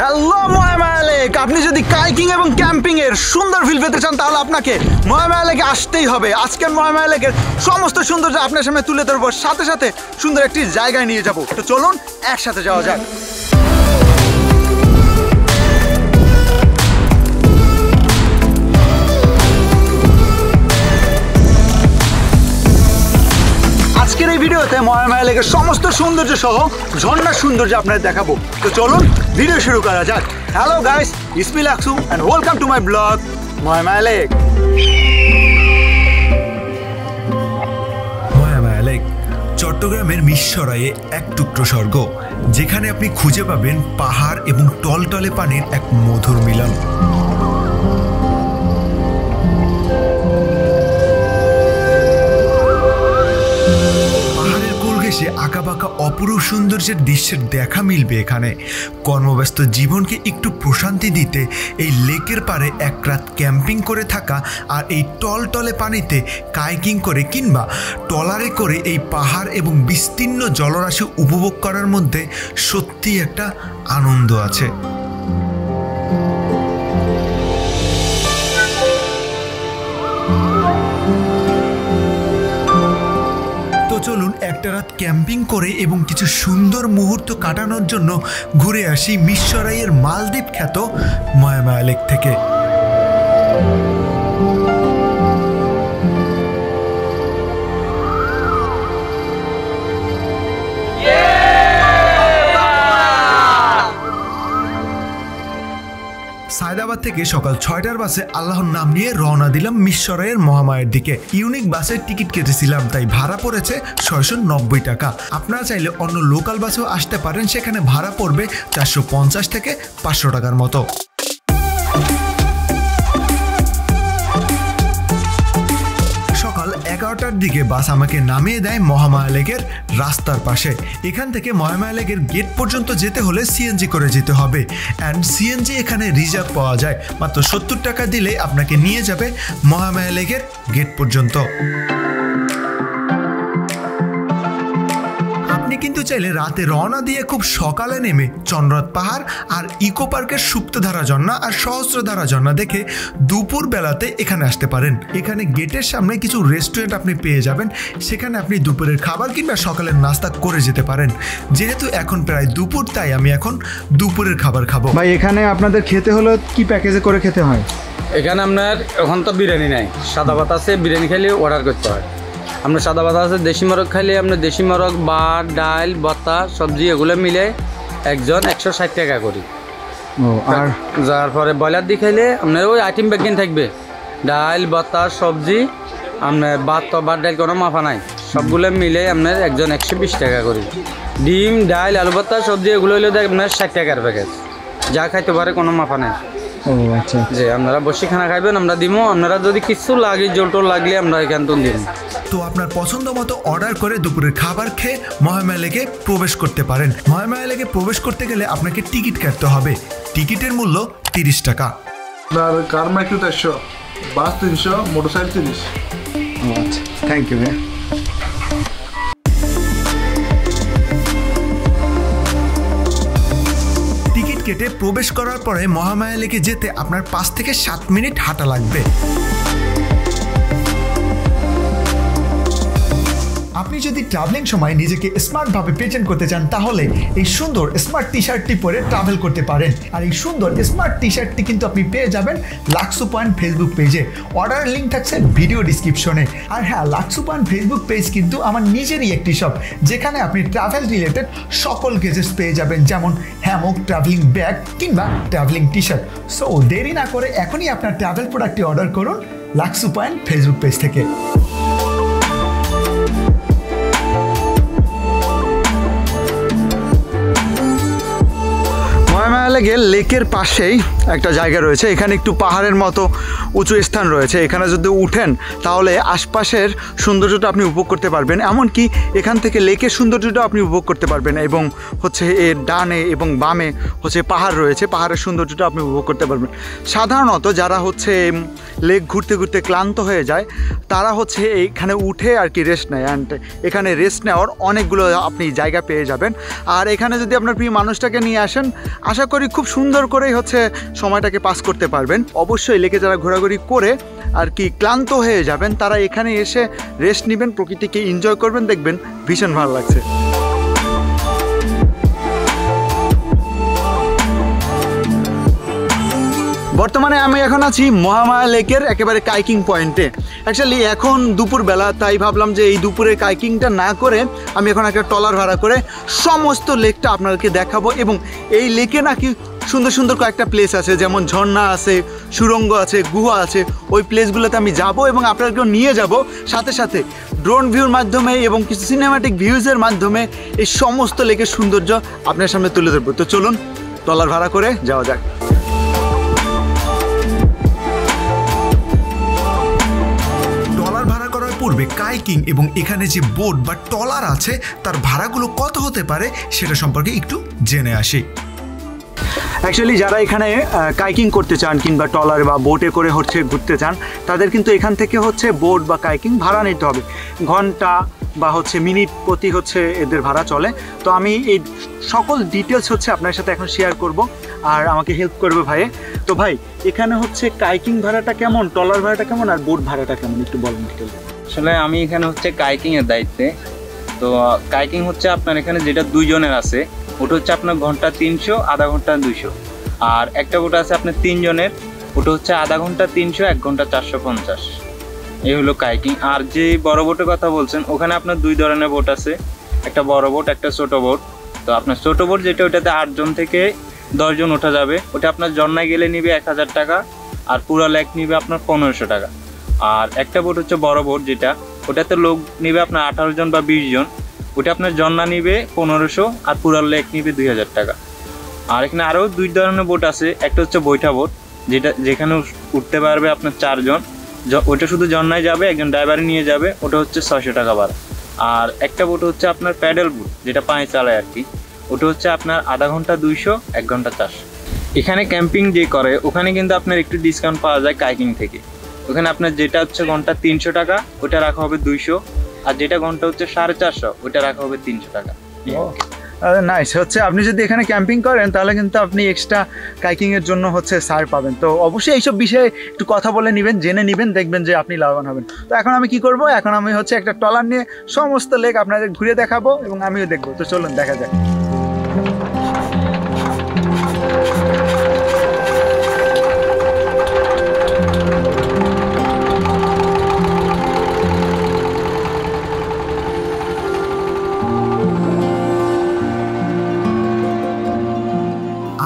Hello Mahamaya lake, আপনি যদি kayaking এবং ক্যাম্পিং এর সুন্দর ফিল পেতে চান তাহলে আপনাকে মহামায়া লেকে আসতেই হবে। আজকের মহামায়া লেকের সমস্ত সৌন্দর্য আপনার সামনে তুলে ধরবো, সাথে সাথে সুন্দর একটি জায়গায় নিয়ে যাব। তো চলুন একসাথে যাওয়া যাক। আজকের এই ভিডিওতে মহামায়া লেকের সমস্ত সৌন্দর্য সহ ঝর্ণার সৌন্দর্য আপনাদের দেখাবো। তো চলুন ভিডিও শুরু করা যাক। Hello guys, it's me Laksu and welcome to my blog Mahamaya lake. Mahamaya lake চট্টগ্রামের মিরসরাইয়ে এক টুকরো স্বর্গ, যেখানে আপনি খুঁজে পাবেন পাহাড় এবং টলটলে পানির এক মধুর মিলন। আঁকাবাঁকা অপরূপ সৌন্দর্যের দৃশ্যের দেখা মিলবে এখানে। কর্মব্যস্ত জীবনকে একটু প্রশান্তি দিতে এই লেকের পাড়ে এক রাত ক্যাম্পিং করে থাকা আর এই টলটলে পানিতে কাইকিং করে কিংবা ট্রলারে করে এই পাহাড় এবং বিস্তীর্ণ জলরাশি উপভোগ করার মধ্যে সত্যি একটা আনন্দ আছে। চলুন একটা রাত ক্যাম্পিং করে এবং কিছু সুন্দর মুহূর্ত কাটানোর জন্য ঘুরে আসি মিরসরাইয়ের মালদ্বীপ খ্যাত মহামায়া লেক থেকে। সায়দাবাদ থেকে সকাল 6টার বাসে আল্লাহর নাম নিয়ে রওনা দিলাম মিরসরাইয়ের মহামায়ার দিকে। ইউনিক বাসের টিকিট কেটেছিলাম, তাই ভাড়া পড়েছে 690 টাকা। আপনারা চাইলে অন্য লোকাল বাসেও আসতে পারেন, সেখানে ভাড়া পড়বে 450 থেকে 500 টাকার মতো। সকাল 11টার দিকে বাস আমাকে নামিয়ে দেয় মহামায়া লেকের রাস্তার পাশে। এখান থেকে মহামায়া লেকের গেট পর্যন্ত যেতে হলে সিএনজি করে যেতে হবে। অ্যান্ড সিএনজি এখানে রিজার্ভ পাওয়া যায়, মাত্র 70 টাকা দিলে আপনাকে নিয়ে যাবে মহামায়া লেকের গেট পর্যন্ত। কিন্তু চাইলে রাতে রওনা দিয়ে খুব সকালে নেমে চন্দ্রনাথ পাহাড় আর ইকো পার্কের সুপ্তধারা ঝর্ণা আর সহস্রধারা ঝর্ণা দেখে দুপুর বেলাতে এখানে আসতে পারেন। এখানে গেটের সামনে কিছু রেস্টুরেন্ট আপনি পেয়ে যাবেন, সেখানে আপনি দুপুরের খাবার কিংবা সকালের নাস্তা করে যেতে পারেন। যেহেতু এখন প্রায় দুপুর, তাই আমি এখন দুপুরের খাবার খাবো। ভাই, এখানে আপনাদের খেতে হলো কি প্যাকেজে করে খেতে হয়? এখানে আপনার এখন তো বিরিয়ানি নাই, সাদা ভাত আছে, বিরিয়ানি খেলে অর্ডার করতে হয়। আপনার সাদা ভাত আছে, দেশি মোরগ খাইলে আপনার দেশি মোরগ, ভাত, ডাল, ভর্তা, সবজি এগুলো মিলে একজন 160 টাকা করি। আর যার পরে ব্রয়লার দিয়ে খাইলে আপনার ওই আইটেম ব্যাগিন থাকবে, ডাল, ভর্তা, সবজি, আপনার ভাত ডাল কোনো মাফা নাই, সবগুলো মিলে আপনার একজন 120 টাকা করি। ডিম, ডাল, আলু ভর্তা, সবজি এগুলো হলে আপনার 60 টাকার প্যাকেজ, যা খাইতে পারে কোনো মাফা নাই। আচ্ছা, যে আপনারা বসে খানা খাইবেন আমরা দিব, আপনারা যদি কিছু লাগে জল টল লাগলে আমরা এখান থেকে দিব। তো আপনার পছন্দ মতো অর্ডার করে দুপুরের খাবার খেয়ে মহামায়া লেকে প্রবেশ করতে পারেন। মহামায়া লেকে প্রবেশ করতে গেলে আপনাকে টিকিট কাটতে হবে। টিকিটের মূল্য 30 টাকা। আপনার কার মাইক্রো 400, বাস 300, মোটরসাইকেল 30। আচ্ছা, থ্যাংক ইউ। টিকিট কেটে প্রবেশ করার পরে মহামায়া লেকে যেতে আপনার 5 থেকে 7 মিনিট হাঁটা লাগবে। আপনি যদি ট্রাভেলিং সময় নিজেকে স্মার্টভাবে প্রেজেন্ট করতে চান তাহলে এই সুন্দর স্মার্ট টি শার্টটি পরে ট্রাভেল করতে পারেন। আর এই সুন্দর স্মার্ট টি শার্টটি কিন্তু আপনি পেয়ে যাবেন লাকসু পয়েন্ট ফেসবুক পেজে। অর্ডারের লিঙ্ক থাকছে ভিডিও ডিসক্রিপশনে। আর হ্যাঁ, লাকসু পয়েন্ট ফেসবুক পেজ কিন্তু আমার নিজেরই একটি শপ, যেখানে আপনি ট্রাভেল রিলেটেড সকল গেজেটস পেয়ে যাবেন, যেমন হ্যামক, ট্রাভেলিং ব্যাগ কিংবা ট্রাভেলিং টি শার্ট। সো দেরি না করে এখনই আপনার ট্রাভেল প্রোডাক্টটি অর্ডার করুন লাকসু পয়েন্ট ফেসবুক পেজ থেকে। মহামায়া লেকের পাশেই একটা জায়গা রয়েছে, এখানে একটু পাহাড়ের মতো উঁচু স্থান রয়েছে। এখানে যদি উঠেন তাহলে আশপাশের সৌন্দর্যটা আপনি উপভোগ করতে পারবেন, এমনকি এখান থেকে লেকের সৌন্দর্যটা আপনি উপভোগ করতে পারবেন। এবং হচ্ছে এর ডানে এবং বামে হচ্ছে পাহাড় রয়েছে, পাহাড়ের সৌন্দর্যটা আপনি উপভোগ করতে পারবেন। সাধারণত যারা হচ্ছে লেক ঘুরতে ঘুরতে ক্লান্ত হয়ে যায় তারা হচ্ছে এইখানে উঠে আর কি রেস্ট নেয়, অ্যান্ড এখানে রেস্ট নেওয়ার অনেকগুলো আপনি জায়গা পেয়ে যাবেন। আর এখানে যদি আপনার প্রিয় মানুষটাকে নিয়ে আসেন, আশা করি করি খুব সুন্দর করেই হচ্ছে সময়টাকে পাস করতে পারবেন। অবশ্যই লেকে যারা ঘোরাঘুরি করে আর কি ক্লান্ত হয়ে যাবেন, তারা এখানে এসে রেস্ট নেবেন, প্রকৃতিকে এনজয় করবেন, দেখবেন ভীষণ ভালো লাগছে। বর্তমানে আমি এখন আছি মহামায়া লেকের একেবারে কাইকিং পয়েন্টে। অ্যাকচুয়ালি এখন দুপুরবেলা, তাই ভাবলাম যে এই দুপুরে কাইকিংটা না করে আমি এখন একটা ট্রলার ভাড়া করে সমস্ত লেকটা আপনাদেরকে দেখাবো। এবং এই লেকে নাকি সুন্দর সুন্দর কয়েকটা প্লেস আছে, যেমন ঝর্ণা আছে, সুড়ঙ্গ আছে, গুহা আছে। ওই প্লেসগুলোতে আমি যাব এবং আপনাদেরকেও নিয়ে যাব, সাথে সাথে ড্রোন ভিউর মাধ্যমে এবং কিছু সিনেম্যাটিক ভিউজের মাধ্যমে এই সমস্ত লেকের সৌন্দর্য আপনার সামনে তুলে ধরবো। তো চলুন ট্রলার ভাড়া করে যাওয়া যাক। পূর্বে কাইকিং এবং এখানে যে বোট বা ট্রলার আছে তার ভাড়াগুলো কত হতে পারে সেটা সম্পর্কে একটু জেনে আসি। অ্যাকচুয়ালি যারা এখানে কাইকিং করতে চান কিংবা ট্রলার বা বোটে করে হচ্ছে ঘুরতে চান, তাদের কিন্তু এখান থেকে হচ্ছে বোট বা কাইকিং ভাড়া নিতে হবে। ঘন্টা বা হচ্ছে মিনিট প্রতি হচ্ছে এদের ভাড়া চলে। তো আমি এই সকল ডিটেলস হচ্ছে আপনার সাথে এখন শেয়ার করব, আর আমাকে হেল্প করবে ভাই। তো ভাই, এখানে হচ্ছে কাইকিং ভাড়াটা কেমন, ট্রলার ভাড়াটা কেমন, আর বোট ভাড়াটা কেমন একটু বলুন ডিটেল। আসলে আমি এখানে হচ্ছে কাইকিংয়ের দায়িত্বে। তো কাইকিং হচ্ছে আপনার এখানে যেটা 2 জনের আছে, ওটা হচ্ছে আপনার ঘন্টা 300, আধা ঘন্টা 200। আর একটা বোট আছে আপনার 3 জনের, ওটা হচ্ছে আধা ঘন্টা 300, 1 ঘন্টা 450। এই হলো কাইকিং। আর যে বড় বোটের কথা বলছেন, ওখানে আপনার 2 ধরনের বোট আছে, একটা বড় বোট, একটা ছোট বোট। তো আপনার ছোট বোট যেটা, ওটাতে 8 জন থেকে 10 জন ওঠা যাবে। ওটা আপনার ঝর্ণায় গেলে নিবে 1000 টাকা, আর পুরো লেক নিবে আপনার 1500 টাকা। আর একটা বোট হচ্ছে বড় বোট যেটা, ওটাতে লোক নিবে আপনার 18 জন বা 20 জন। ওটা আপনার ঝর্ণা নিবে 1500, আর পুরো লেক নিবে 2000 টাকা। আর এখানে আরও 2 ধরনের বোট আছে। একটা হচ্ছে বৈঠা বোট, যেখানে উঠতে পারবে আপনার 4 জন। ওটা শুধু ঝর্ণায় যাবে, একজন ড্রাইভারে নিয়ে যাবে, ওটা হচ্ছে 600 টাকা ভাড়া। আর একটা বোট হচ্ছে আপনার প্যাডেল বোট, যেটা পায়ে চালায় আর কি, ওটা হচ্ছে আপনার আধা ঘন্টা 200, 1 ঘন্টা 400। এখানে ক্যাম্পিং যে করে, ওখানে কিন্তু আপনার একটু ডিসকাউন্ট পাওয়া যায় কাইকিং থেকে। ওখানে আপনার যেটা হচ্ছে ঘন্টা 300 টাকা, ওটা রাখা হবে 200, আর যেটা ঘন্টা হচ্ছে 450, ওটা রাখা হবে 300 টাকা। নাইস। হচ্ছে আপনি যদি এখানে ক্যাম্পিং করেন, তাহলে কিন্তু আপনি এক্সট্রা কাইকিংয়ের জন্য হচ্ছে ছাড় পাবেন। তো অবশ্যই এইসব বিষয়ে একটু কথা বলে নেবেন, জেনে নেবেন, দেখবেন যে আপনি লাভবান হবেন। তো এখন আমি কি করব, এখন আমি হচ্ছে একটা ট্রলার নিয়ে সমস্ত লেক আপনাদের ঘুরে দেখাবো এবং আমিও দেখবো। তো চলুন দেখা যাক।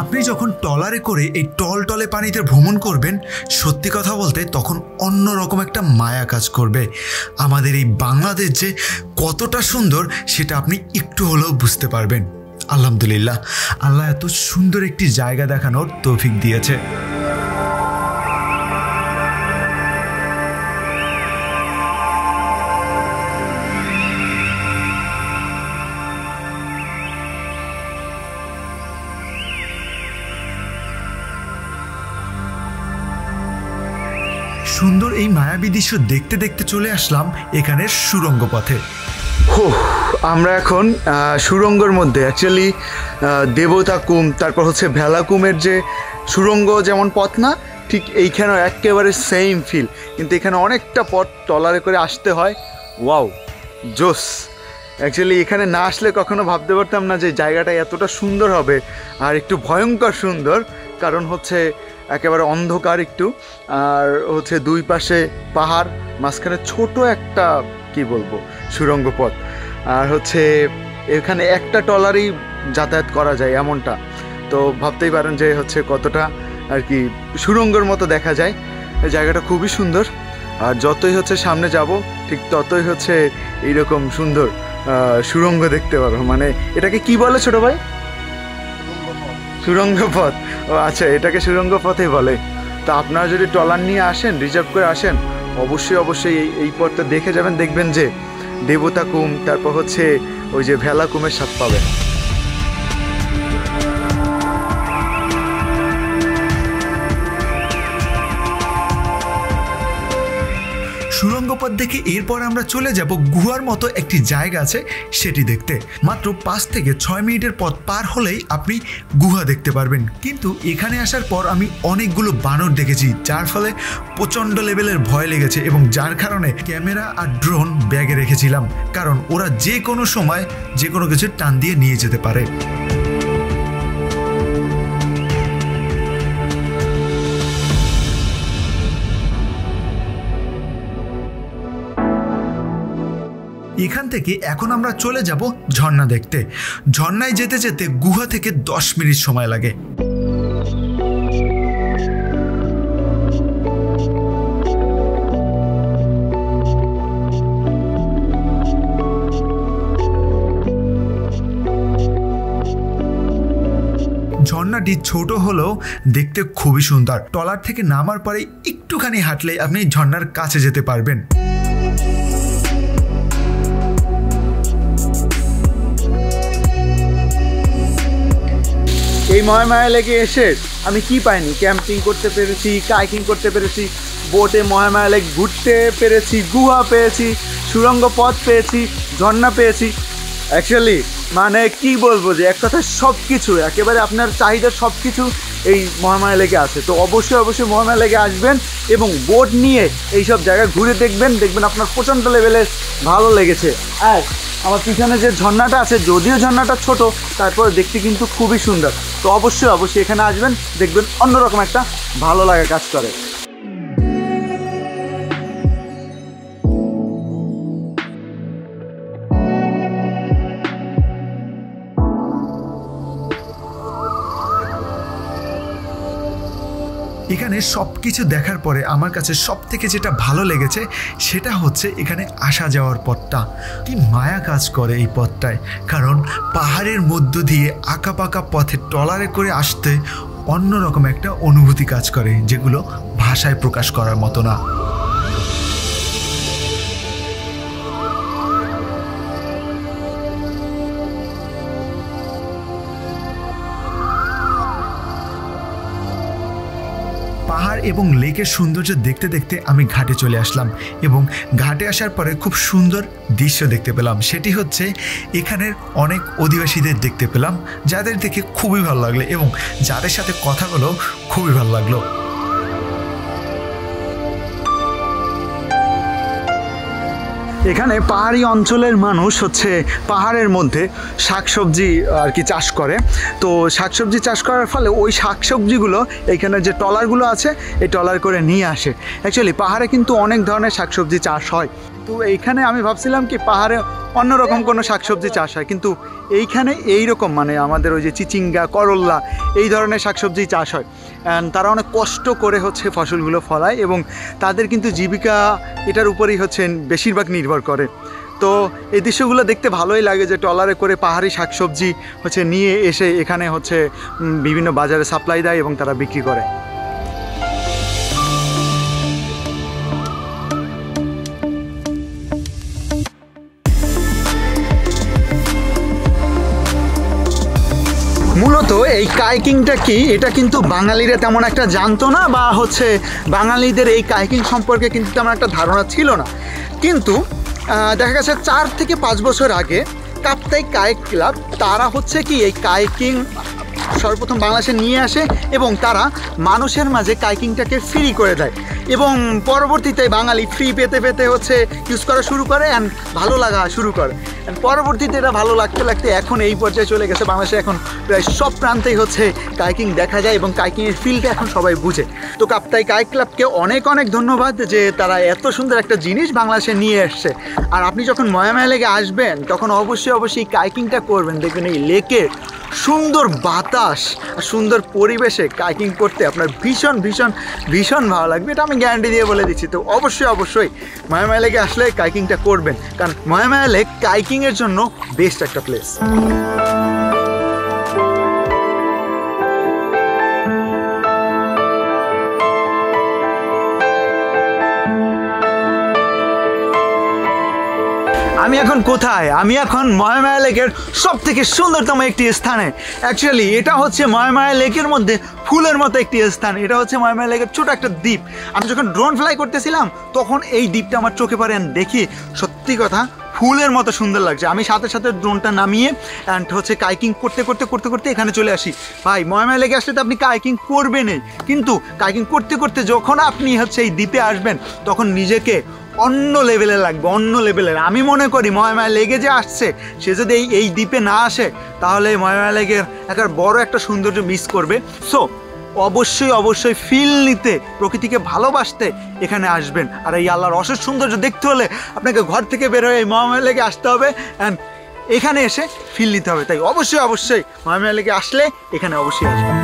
আপনি যখন ট্রলারে করে এই টলটলে পানিতে ভ্রমণ করবেন, সত্যি কথা বলতে তখন অন্যরকম একটা মায়া কাজ করবে। আমাদের এই বাংলাদেশ যে কতটা সুন্দর সেটা আপনি একটু হলেও বুঝতে পারবেন। আলহামদুলিল্লাহ, আল্লাহ এত সুন্দর একটি জায়গা দেখানোর তৌফিক দিয়েছে। সুন্দর এই মায়াবী দৃশ্য দেখতে দেখতে চলে আসলাম এখানের সুড়ঙ্গ পথে। আমরা এখন সুড়ঙ্গর মধ্যে, অ্যাকচুয়ালি দেবতা কুম, তারপর হচ্ছে ভেলাকুমের যে সুড়ঙ্গ যেমন পথ না, ঠিক এইখানেও একেবারে সেম ফিল, কিন্তু এখানে অনেকটা পথ ট্রলারে করে আসতে হয়। ওয়াও, জোস। অ্যাকচুয়ালি এখানে না আসলে কখনো ভাবতে পারতাম না যে জায়গাটা এতটা সুন্দর হবে, আর একটু ভয়ঙ্কর সুন্দর। কারণ হচ্ছে একেবারে অন্ধকার একটু, আর হচ্ছে 2 পাশে পাহাড়, মাঝখানে ছোট একটা কি বলবো সুড়ঙ্গ পথ, আর হচ্ছে এখানে একটা ট্রলারই যাতায়াত করা যায় এমনটা। তো ভাবতেই পারেন যে হচ্ছে কতটা আর কি সুড়ঙ্গর মতো দেখা যায়। এই জায়গাটা খুবই সুন্দর, আর যতই হচ্ছে সামনে যাব ঠিক ততই হচ্ছে এইরকম সুন্দর সুড়ঙ্গ দেখতে পারবো। মানে এটাকে কি বলে ছোট ভাই? সুড়ঙ্গ পথ। ও আচ্ছা, এটাকে সুড়ঙ্গ পথই বলে। তো আপনারা যদি ট্রলার নিয়ে আসেন, রিজার্ভ করে আসেন, অবশ্যই এই পথটা দেখে যাবেন, দেখবেন যে দেবতা কুম, তারপর হচ্ছে ওই যে ভেলা কুমের স্বাদ পাবেন। সুড়ঙ্গ পথ দেখে এরপর আমরা চলে যাব গুহার মতো একটি জায়গা আছে সেটি দেখতে। মাত্র 5 থেকে 6 মিনিটের পথ পার হলেই আপনি গুহা দেখতে পারবেন। কিন্তু এখানে আসার পর আমি অনেকগুলো বানর দেখেছি, যার ফলে প্রচণ্ড লেভেলের ভয় লেগেছে এবং যার কারণে ক্যামেরা আর ড্রোন ব্যাগে রেখেছিলাম, কারণ ওরা যে কোনো সময় যে কোনো কিছু টান দিয়ে নিয়ে যেতে পারে। এখান থেকে এখন আমরা চলে যাব ঝর্ণা দেখতে। ঝর্ণায় যেতে যেতে গুহা থেকে 10 মিনিট সময় লাগে। ঝর্ণাটি ছোট হলেও দেখতে খুবই সুন্দর। ট্রলার থেকে নামার পরে একটুখানি হাঁটলে আপনি ঝর্ণার কাছে যেতে পারবেন। এই মহামায়া লেকে এসে আমি কি পাইনি? ক্যাম্পিং করতে পেরেছি, কাইকিং করতে পেরেছি, বোটে মহামায়া লেক ঘুরতে পেরেছি, গুহা পেয়েছি, সুড়ঙ্গ পথ পেয়েছি, ঝর্ণা পেয়েছি। অ্যাকচুয়ালি মানে কি বলবো, যে এক কথায় সব কিছু একেবারে আপনার চাহিদার সব কিছু এই মহামায়া লেকে আছে। তো অবশ্যই মহামায়া লেকে আসবেন এবং বোট নিয়ে এইসব জায়গা ঘুরে দেখবেন আপনার প্রচণ্ড লেভেলের ভালো লেগেছে। আর আমার পিছনে যে ঝর্ণাটা আছে, যদিও ঝর্ণাটা ছোট, তারপর দেখতে কিন্তু খুবই সুন্দর। তো অবশ্যই এখানে আসবেন, দেখবেন অন্যরকম একটা ভালো লাগা কাজ করে। এখানে সব কিছু দেখার পরে আমার কাছে সব থেকে যেটা ভালো লেগেছে সেটা হচ্ছে এখানে আসা যাওয়ার পথটা। কি মায়া কাজ করে এই পথটায়, কারণ পাহাড়ের মধ্য দিয়ে আঁকা পাকা পথে ট্রলারে করে আসতে অন্যরকম একটা অনুভূতি কাজ করে, যেগুলো ভাষায় প্রকাশ করার মতো না। পাহাড় এবং লেকের সৌন্দর্য দেখতে দেখতে আমি ঘাটে চলে আসলাম এবং ঘাটে আসার পরে খুব সুন্দর দৃশ্য দেখতে পেলাম। সেটি হচ্ছে এখানের অনেক অধিবাসীদের দেখতে পেলাম, যাদের দেখে খুবই ভালো লাগলো এবং যাদের সাথে কথা বলো খুবই ভালো লাগলো। এখানে পাহাড়ি অঞ্চলের মানুষ হচ্ছে পাহাড়ের মধ্যে শাকসবজি আর কি চাষ করে। তো শাকসবজি চাষ করার ফলে ওই শাকসবজিগুলো এইখানে যে ট্রলারগুলো আছে এই ট্রলার করে নিয়ে আসে। অ্যাকচুয়ালি পাহাড়ে কিন্তু অনেক ধরনের শাকসবজি চাষ হয়। তো এইখানে আমি ভাবছিলাম কি পাহাড়ে অন্যরকম কোনো শাকসবজি চাষ হয়, কিন্তু এইখানে এইরকম মানে আমাদের ওই যে চিচিঙ্গা, করল্লা এই ধরনের শাকসবজি চাষ হয়। তারা অনেক কষ্ট করে হচ্ছে ফসলগুলো ফলায় এবং তাদের কিন্তু জীবিকা এটার উপরেই হচ্ছে বেশিরভাগ নির্ভর করে। তো এই দৃশ্যগুলো দেখতে ভালোই লাগে, যে ট্রলারে করে পাহাড়ি শাকসবজি হচ্ছে নিয়ে এসে এখানে হচ্ছে বিভিন্ন বাজারে সাপ্লাই দেয় এবং তারা বিক্রি করে। মূলত এই কাইকিংটা কি, এটা কিন্তু বাঙালিরা তেমন একটা জানতো না, বা হচ্ছে বাঙালিদের এই কাইকিং সম্পর্কে কিন্তু তেমন একটা ধারণা ছিল না। কিন্তু দেখা গেছে 4 থেকে 5 বছর আগে কাপ্তাই কাইক ক্লাব তারা হচ্ছে কি এই কাইকিং সর্বপ্রথম বাংলাদেশে নিয়ে আসে এবং তারা মানুষের মাঝে কাইকিংটাকে ফ্রি করে দেয় এবং পরবর্তীতে বাঙালি ফ্রি পেতে পেতে হচ্ছে ইউজ করা শুরু করে অ্যান্ড ভালো লাগা শুরু করে। পরবর্তীতে এটা ভালো লাগতে লাগতে এখন এই পর্যায়ে চলে গেছে। বাংলাদেশে এখন প্রায় সব প্রান্তেই হচ্ছে কাইকিং দেখা যায় এবং কাইকিংয়ের ফিলটা এখন সবাই বুঝে। তো কাপ্তাই কাইক ক্লাবকে অনেক অনেক ধন্যবাদ যে তারা এত সুন্দর একটা জিনিস বাংলাদেশে নিয়ে এসছে। আর আপনি যখন মহামায়া লেকে আসবেন তখন অবশ্যই কাইকিংটা করবেন। দেখবেন এই লেকের সুন্দর বাতাস আর সুন্দর পরিবেশে কাইকিং করতে আপনার ভীষণ ভীষণ ভীষণ ভালো লাগবে, এটা আমি গ্যারান্টি দিয়ে বলে দিচ্ছি। তো অবশ্যই মহামায়া লেকে আসলে কাইকিংটা করবেন, কারণ মহামায়া লেক কাইকিংয়ের জন্য বেস্ট একটা প্লেস। আমি এখন কোথায়? আমি এখন মহামায়া লেকের সব থেকে সুন্দরতম একটি স্থানে। অ্যাকচুয়ালি এটা হচ্ছে মহামায়া লেকের মধ্যে ফুলের মতো একটি স্থান। এটা হচ্ছে ময়মা লেকের ছোট একটা দ্বীপ। আমি যখন ড্রোন ফ্লাই করতেছিলাম তখন এই দ্বীপটা আমার চোখে পড়ে, দেখি সত্যি কথা ফুলের মতো সুন্দর লাগছে। আমি সাথে সাথে ড্রোনটা নামিয়ে অ্যান্ড হচ্ছে কাইকিং করতে করতে করতে করতে এখানে চলে আসি। ভাই ময়মা লেকে আসলে তো আপনি কাইকিং করবেনই, কিন্তু কাইকিং করতে করতে যখন আপনি হচ্ছে এই দ্বীপে আসবেন তখন নিজেকে অন্য লেভেলে লাগবে, অন্য লেভেলের। আমি মনে করি ময়মা লেগে যে আসছে সে যদি এই দ্বীপে না আসে তাহলে ময়মা লেগের একটা বড় একটা সৌন্দর্য মিস করবে। সো অবশ্যই অবশ্যই ফিল নিতে, প্রকৃতিকে ভালোবাসতে এখানে আসবেন। আর এই আল্লাহর অশেষ সৌন্দর্য দেখতে হলে আপনাকে ঘর থেকে বের হয়ে এই ময়মা লেকে আসতে হবে অ্যান্ড এখানে এসে ফিল নিতে হবে। তাই অবশ্যই অবশ্যই ময়মা লেকে আসলে এখানে অবশ্যই আসবেন।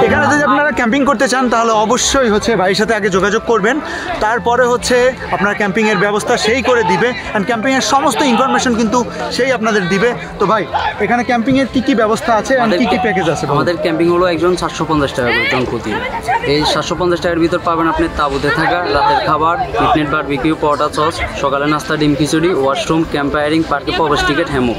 এখানে যদি আপনারা ক্যাম্পিং করতে চান তাহলে অবশ্যই হচ্ছে ভাইয়ের সাথে আগে যোগাযোগ করবেন, তারপরে হচ্ছে আপনার ক্যাম্পিংয়ের ব্যবস্থা সেই করে দিবে অ্যান্ড ক্যাম্পিংয়ের সমস্ত ইনফরমেশন কিন্তু সেই আপনাদের দিবে। তো ভাই এখানে ক্যাম্পিংয়ের কী কী ব্যবস্থা আছে আর কী কী প্যাকেজ আছে? আমাদের ক্যাম্পিং হলো একজন 750 টাকা করে জন প্রতি। এই 750 টাকার ভিতর পাবেন আপনি তাঁবুতে থাকা, রাতের খাবার, পিকনিক, বারবিকিউ, পরোটা সস, সকালে নাস্তা, ডিম খিচুড়ি, ওয়াশরুম, ক্যাম্প ফায়ারিং, পার্কে প্রবেশ টিকিট, হ্যামক।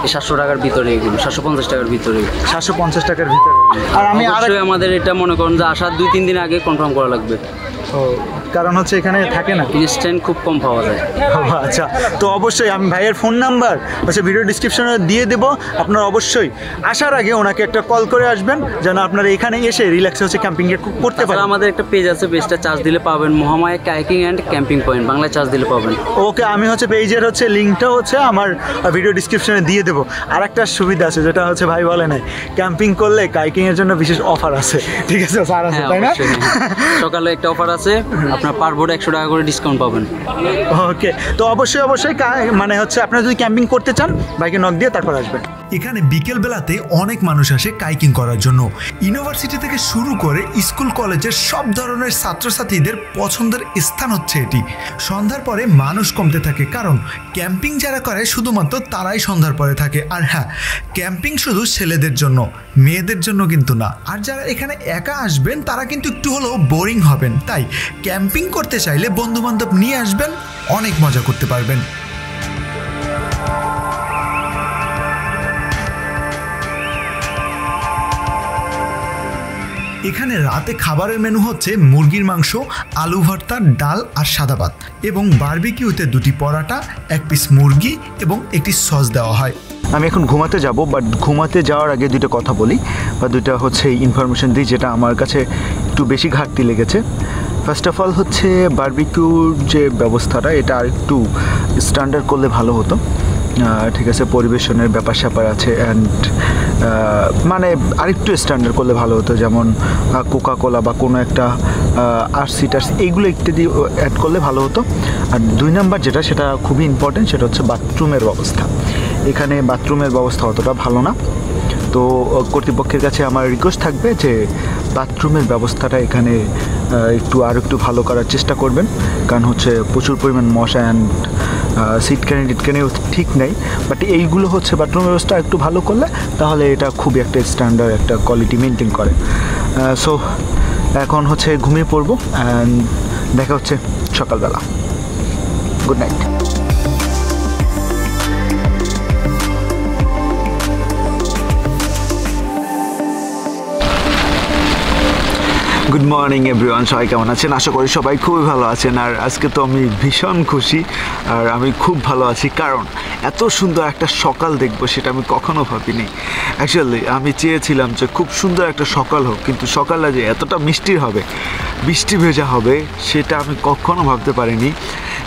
এই 700 টাকার ভিতরে, এগুলো 750 টাকার ভিতরে। 750 টাকার ভিতরে। আর আমি অবশ্যই আমাদের এটা মনে করেন যে আসার 2-3 দিন আগে কনফার্ম করা লাগবে, কারণ হচ্ছে এখানে থাকে না, ইনস্ট্যান্ট খুব কম পাওয়া যায়। আচ্ছা, তো অবশ্যই আমি ভাইয়ের ফোন নাম্বার হচ্ছে ভিডিও ডিসক্রিপশনে দিয়ে দেবো। আপনারা অবশ্যই আসার আগে ওনাকে একটা কল করে আসবেন যেন আপনারা এখানে এসে রিল্যাক্সে হচ্ছে ক্যাম্পিং করতে পারেন। আমাদের একটা পেজ আছে, পেজটা চার্জ দিলে পাবেন, Mahamaya kayaking and camping point, বাংলায় চার্জ দিলে পাবেন। ওকে, আমি হচ্ছে পেজের হচ্ছে লিঙ্কটা হচ্ছে আমার ভিডিও ডিসক্রিপশনে দিয়ে দেবো। আর একটা সুবিধা আছে যেটা হচ্ছে ভাই বলে নাই, ক্যাম্পিং করলে কাইকিংয়ের জন্য বিশেষ অফার আছে। ঠিক আছে স্যার, আছে তাই না? সকালে একটা অফার আছে, আপনার পার বোর্ডে 100 টাকা করে ডিসকাউন্ট পাবেন। ওকে, তো অবশ্যই অবশ্যই মানে হচ্ছে আপনারা যদি ক্যাম্পিং করতে চান বাইকে নক দিয়ে তারপর আসবেন। এখানে বিকেল বেলাতে অনেক মানুষ আসে কাইকিং করার জন্য। ইউনিভার্সিটি থেকে শুরু করে স্কুল কলেজের সব ধরনের ছাত্রছাত্রীদের পছন্দের স্থান হচ্ছে এটি। সন্ধ্যার পরে মানুষ কমতে থাকে, কারণ ক্যাম্পিং যারা করে শুধুমাত্র তারাই সন্ধ্যার পরে থাকে। আর হ্যাঁ, ক্যাম্পিং শুধু ছেলেদের জন্য, মেয়েদের জন্য কিন্তু না। আর যারা এখানে একা আসবেন তারা কিন্তু একটু হলেও বোরিং হবেন। তাই ক্যাম্পিং করতে চাইলে বন্ধুবান্ধব নিয়ে আসবেন, অনেক মজা করতে পারবেন। এখানে রাতে খাবারের মেনু হচ্ছে মুরগির মাংস, আলু ভর্তা, ডাল আর সাদা ভাত, এবং বারবিকিউতে 2টি পরাটা, 1 পিস মুরগি এবং একটি সস দেওয়া হয়। আমি এখন ঘুমাতে যাব, বাট ঘুমাতে যাওয়ার আগে দুটো কথা বলি বা দুটো হচ্ছে ইনফরমেশন দিই যেটা আমার কাছে একটু বেশি ঘাটতি লেগেছে। ফার্স্ট অফ অল হচ্ছে বারবিকিউর যে ব্যবস্থাটা এটা আর একটু স্ট্যান্ডার্ড করলে ভালো হতো। ঠিক আছে, পরিবেশনের ব্যাপার স্যাপার আছে অ্যান্ড মানে আরেকটু স্ট্যান্ডার্ড করলে ভালো হতো, যেমন কোকা কোলা বা কোনো একটা আরসি টারসি এইগুলো ইত্যাদি অ্যাড করলে ভালো হতো। আর 2 নাম্বার যেটা, সেটা খুবই ইম্পর্টেন্ট, সেটা হচ্ছে বাথরুমের ব্যবস্থা। এখানে বাথরুমের ব্যবস্থা অতটা ভালো না, তো কর্তৃপক্ষের কাছে আমার রিকোয়েস্ট থাকবে যে বাথরুমের ব্যবস্থাটা এখানে একটু ভালো করার চেষ্টা করবেন, কারণ হচ্ছে প্রচুর পরিমাণ মশা অ্যান্ড সিটকানি টিটকানিও ঠিক নেই। বাট এইগুলো হচ্ছে বাথরুম ব্যবস্থা একটু ভালো করলে তাহলে এটা খুবই একটা স্ট্যান্ডার্ড একটা কোয়ালিটি মেনটেন করে। সো এখন হচ্ছে ঘুমিয়ে পড়বো অ্যান্ড দেখা হচ্ছে সকালবেলা। Good night. Good morning everyone, সবাই কেমন আছেন? আশা করি সবাই খুবই ভালো আছেন। আর আজকে তো আমি ভীষণ খুশি আর আমি খুব ভালো আছি, কারণ এত সুন্দর একটা সকাল দেখবো সেটা আমি কখনো ভাবিনি। অ্যাকচুয়ালি আমি চেয়েছিলাম যে খুব সুন্দর একটা সকাল হোক, কিন্তু সকালটা যে এতটা মিষ্টি হবে, বৃষ্টি ভেজা হবে, সেটা আমি কখনো ভাবতে পারিনি।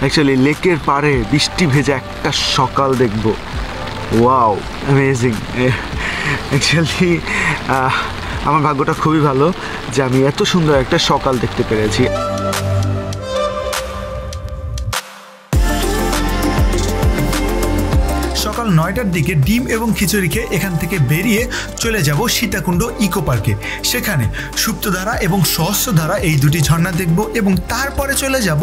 অ্যাকচুয়ালি লেকের পাড়ে বৃষ্টি ভেজা একটা সকাল দেখবো, ওয়াও অ্যামেজিং। অ্যাকচুয়ালি আমার ভাগ্যটা খুবই ভালো যে আমি এত সুন্দর একটা সকাল দেখতে পেরেছি। সকাল 9টার দিকে ডিম এবং খিচুড়ি খেয়ে এখান থেকে বেরিয়ে চলে যাব সীতাকুণ্ড ইকো পার্কে। সেখানে সুপ্তধারা এবং সহস্রধারা এই দুটি ঝর্ণা দেখব এবং তারপরে চলে যাব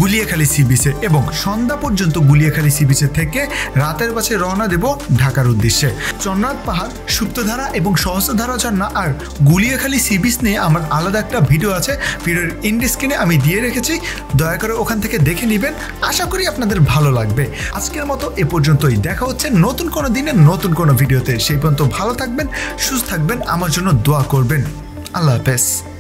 গুলিয়াখালী সি বিচে এবং সন্ধ্যা পর্যন্ত গুলিয়াখালী সি বিচে থেকে রাতের বাসে রওনা দেব ঢাকার উদ্দেশ্যে। চন্দ্রনাথ পাহাড়, সুপ্তধারা এবং সহস্রধারা ঝর্ণা আর গুলিয়াখালী সি বিচ নিয়ে আমার আলাদা একটা ভিডিও আছে, ভিডিওর এন্ড স্ক্রিনে আমি দিয়ে রেখেছি, দয়া করে ওখান থেকে দেখে নেবেন। আশা করি আপনাদের ভালো লাগবে। আজকের মতো এ পর্যন্তই, দেখা হচ্ছে নতুন কোনো দিনে নতুন কোনো ভিডিওতে। সেই পর্যন্ত ভালো থাকবেন, সুস্থ থাকবেন, আমার জন্য দোয়া করবেন। আল্লাহ হাফেজ।